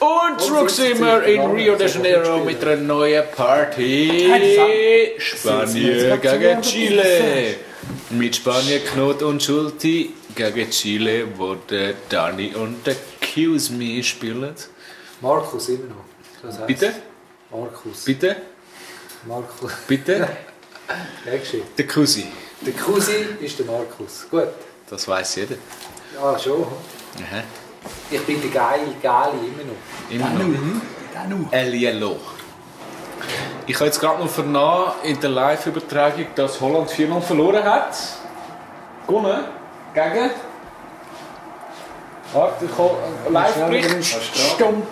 Und zurück sind wir in Rio de Janeiro mit einer neuen Party. Spanien gegen Chile. Mit Spanien Knot und Schulti gegen Chile, wo der Dani und der Qsme spielen. Markus immer noch. Das heisst Bitte? Markus. Bitte? Markus. Bitte? Der Cousi. Der Cousi ist der Markus. Gut. Das weiss jeder. Ja, schon. Aha. Ich bin der Gali immer noch. Immer noch. El Yellow. Ich habe jetzt gerade noch vernommen in der Live-Übertragung, dass Holland 4-0 verloren hat. Gewonnen. Gegen? Warte, Live-Bericht.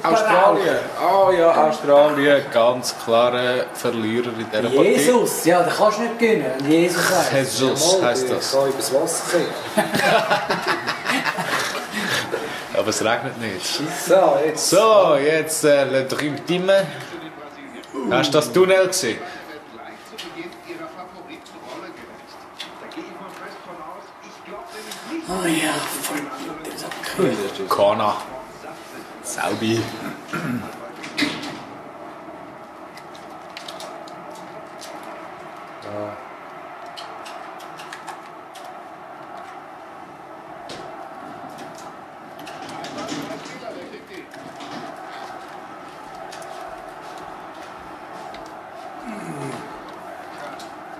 Australien. Ah ja, Australien. Ganz klare Verlierer in dieser Partie. Jesus, ja, da kannst du nicht gewinnen. Jesus heißt. Jesus heisst das. Ich kann übers Wasser sehen. Aber es regnet nicht. So, jetzt le Dream Team. Hast du das Tunnel gesehen? Oh ja, voll gut. Kana. Saubi.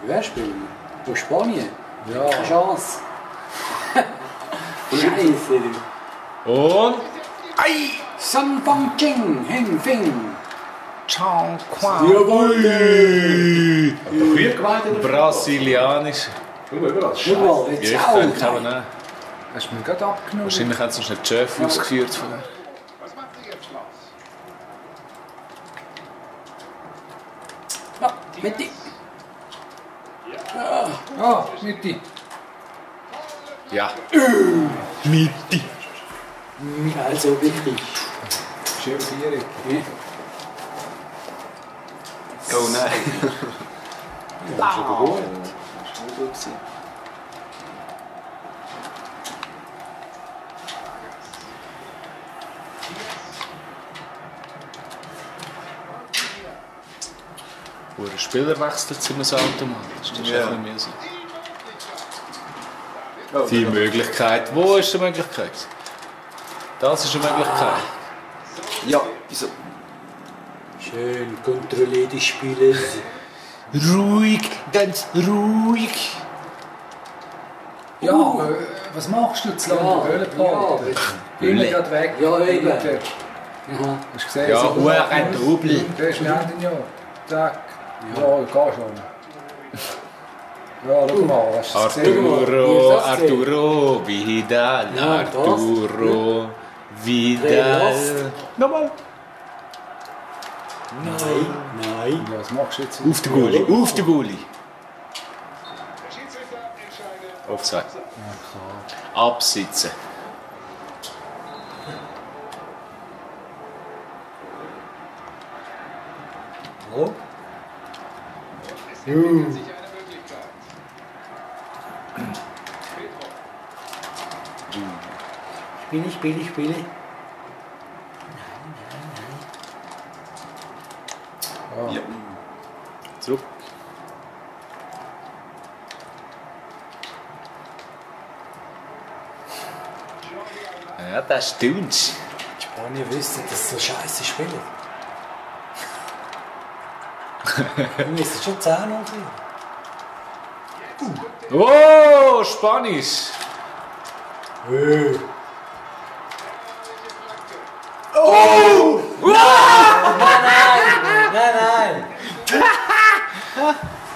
Wer spielt? Aus Spanien? Ja. Keine Chance. Scheiße. Und Ei! San Fang Ching, Heng Fing. Chang Quan. Jawohl! Brasilianisch. Überall, jetzt Ja, auch. ich kann nicht. Hast du mir gerade abgenommen? Wahrscheinlich hat es noch nicht Chef ausgeführt. Von Ja, Mitte. Ah, Mitte. ja. Mitte. Also wichtig. Schön Viereck. Oh nein. Ja, schon gewohnt. Wo ein Spieler wechselt zu einem automatisch. Das ist Ja. ja ein bisschen mühsam. Die Möglichkeit. Wo ist die Möglichkeit? Das ist eine Möglichkeit. Ja, wieso? Schön kontrollierte Spiele. Ruhig, ganz ruhig. Ja, was machst du zu lange? Höhlenparty? Ja, Immer gerade weg. Ja, eben. Hast du gesehen? Ja, so ein Double. Der ist schnell den ja. Zack. Ja, geh schon. Ja, schau mal, hast du es gesehen? Arturo, Arturo, Vidal, Ja, das. Arturo, Vidal. Nochmal. Nein. Ja, was machst du jetzt? Auf den Goalie, auf den Goalie. Offside. Absitzen. Oh. Spiele. Ja. Zurück. Ja, das stimmt. Die Spanier wissen, dass sie so scheiße spielen. Wir müssen schon 10 führen. Oh, Spanisch. Nein.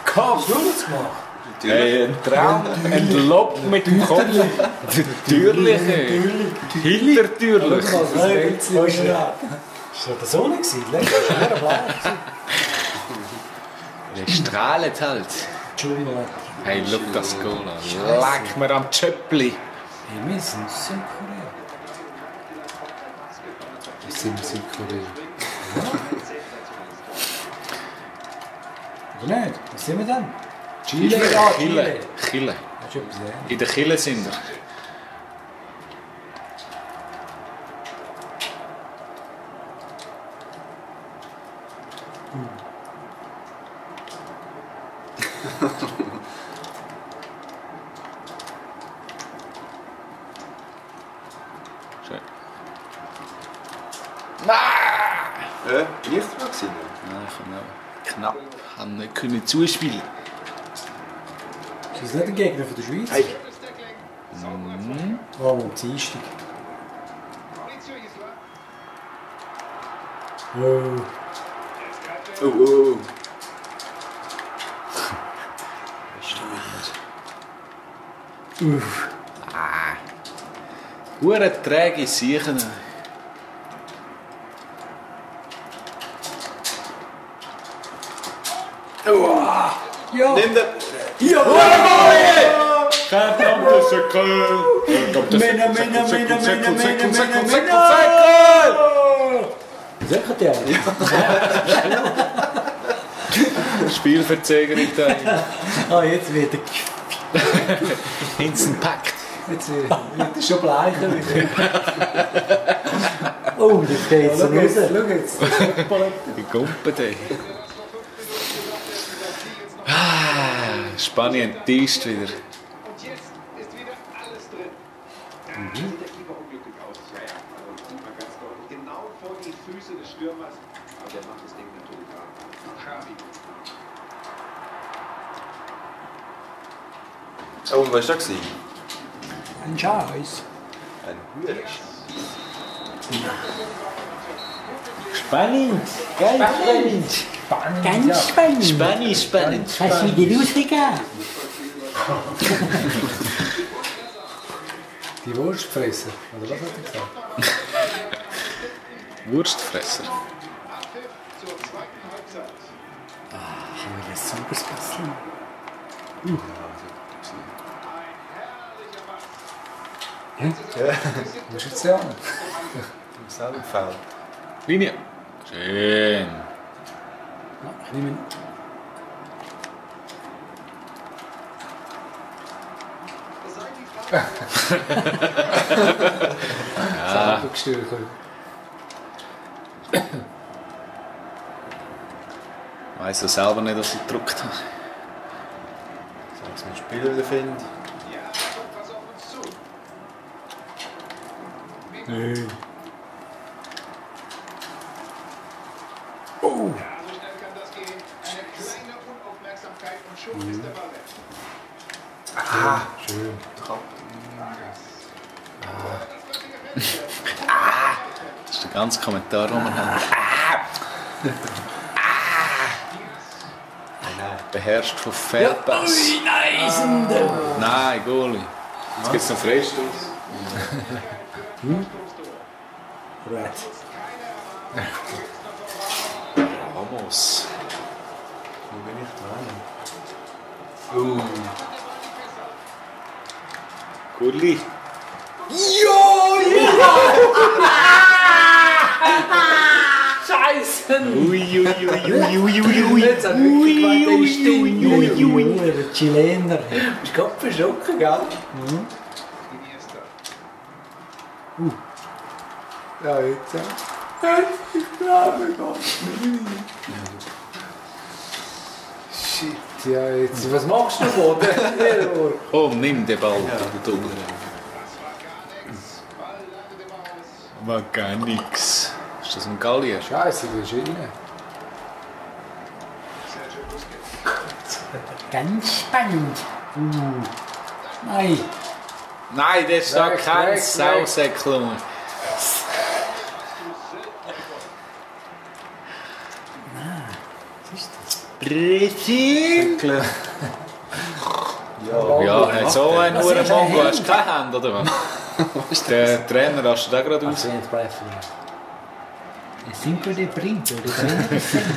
Kopf. Du das gemacht? Hey, ein Traum, ein Lob mit dem Kopf. Natürlich. Hintertürlich. Das war der Sonne gewesen. Letztes Jahr blau. Der strahlt halt. Entschuldigung. Hey, look das Goal an. Leck mir am Tschöppli. Hey, wir sind in Südkorea. Wir sind in Südkorea. Oder nicht? Was sind wir denn? Chile? Ja, Chile. Chile. Hast du etwas gesehen? In der Chile sind wir. Schön. Nicht dran gewesen? Nein, ich kann auch knapp. Haben nicht können zuspielen. Ist das nicht ein Gegner von der Schweiz? Hey. Oh, am Dienstag. Oh. Oh. Uff. Hure träge Siechen. Ja! Nimm den! Verdammte Säckel! Männer! Säckel! Spielverzögerung da. Ah, jetzt wird er. Instant Pact. Jetzt wird er schon bleicher wieder. Oh, das geht so raus. Schau jetzt. Die Gumpen da. Spanien enttäuscht wieder. Und jetzt ist wieder alles drin. Der Keeper unglücklich aus. Ja. Also sieht man ganz deutlich. Genau vor die Füße des Stürmers. Aber der macht das Ding natürlich wahr. Xavi. Oh, und was war das? Ein Scheiß. Ein Hühner. Spannend. Ganz spannend. Ganz spannend. Spannend. Hast du wieder rausgegeben? Die Wurstfresser, oder was hat er gesagt? Wurstfresser. Zur zweiten Halbzeit. Haben wir das sauberes Pässchen? Ein herrlicher Pass. Musst du jetzt sagen? Du bist auch im Feld. Linie. Schön. Ich nehme Salbengestürchen. Ich weiss ja selber nicht, was ich gedruckt habe. Soll ich den Spieler wieder finden? Ja, kommt was auf uns zu. Oh! Ja, so schnell kann das gehen. Eine kleine Unaufmerksamkeit und schon ist der Ball weg. Schön. Das ist der ganze Kommentar, den wir haben. Beherrscht von Fehlpass. Nein, Goalie. Jetzt gibt es noch Freistoß. Red. Vamos. Wo bin ich dran? Goalie. Scheiße! Ui. Jetzt hat wirklich gemeint, der Chilener. Bist du gerade verschrocken, gell? Iniesta. Ja, jetzt. Shit, ja, jetzt. Was machst du, Boden? Komm, nimm den Ball, du Dumme. War gar nix. Ist das ein Gallier? Scheiße, du bist rein. Ganz spannend. Nein. Nein, der ist da Weg, kein weg, Sausäckl. Präsent! Ja, so ein Was hoher ist ein Mongo. Hand? Hast du keine Hand, oder was? Der Trainer, hast du da gerade aus? Cinco de Brinco, de Trainer de Sende.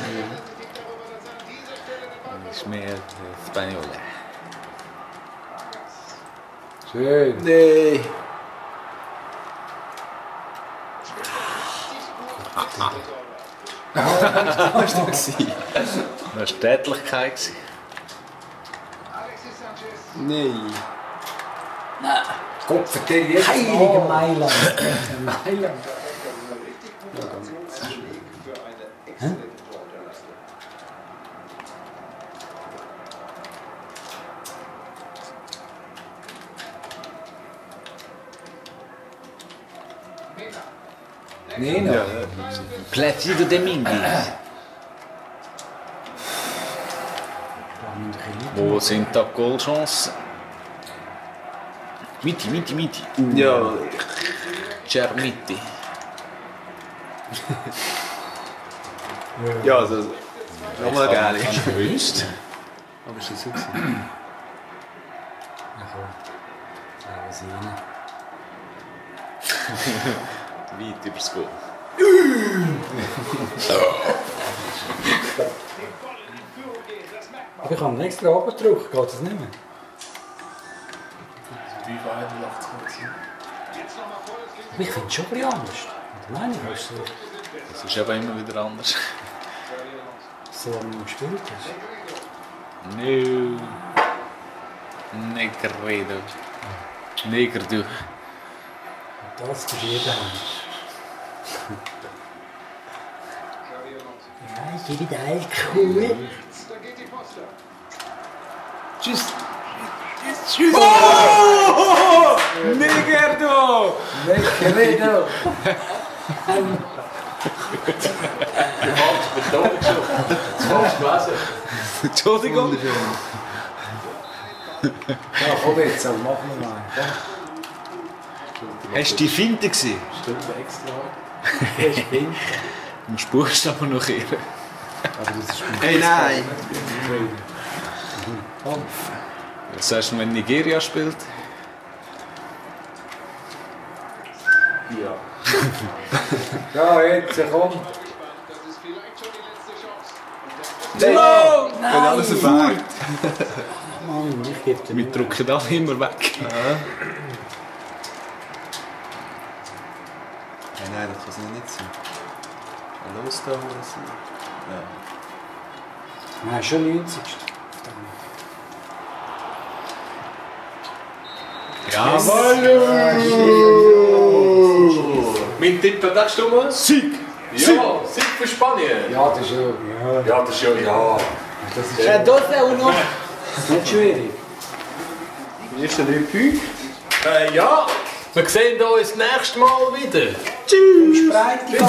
Das ist mehr Spaniola. Schön. Nee. Was war das? Das war Tätlichkeit. Alexis Sanchez. Nein. Gott, vertell jetzt Heilige Mailand. Mailand. Richtig gute Aktionsschläge für eine exzellente Torunterlassung. Nena. Ja, Placido Dominguez. Wo sind da Goalchancen? Miti. ja. Cermiti. Ja, also. Nochmal geil. Gewünscht. Aber ist das so gewesen? Weit übers Goal. Aber ich habe einen extra runtergedrückt, geht das nicht mehr? Aber ich finde es schon ein bisschen anders. Oder meine ich, weißt du, Das ist aber immer wieder anders. so wie man gespielt hast. No. Negredo. Neger, du. Das für jeden anders. Ja, ich gebe dir Alkohol. Tschüss. Oh! Neger, du! Negredo. Entschuldigung. Ja, komm jetzt, aber machen wir mal. Hast du die Finte gesehen? Stunde extra. Du musst Buchstaben noch kehren. Aber das ist Hey, nein! Was sagst du, wenn Nigeria spielt? Ja, jetzt, komm. No! Wenn alles auf Weg. Mann, ich gebe dir Wir drücken alle immer weg. Hey, nein, das kann es nicht sein. Los da, wo das ist. Ja. Nein, schon 90. Mein Tipp, sagst du mal? Sieg! Ja, Sieg für Spanien. Ja, das ist ja... Ja, das ist ja, ja. Das ist Ja, das ist auch noch. Nicht schwierig. Die ersten 3 Punkte. Ja, wir sehen uns nächstes Mal wieder. Spreite.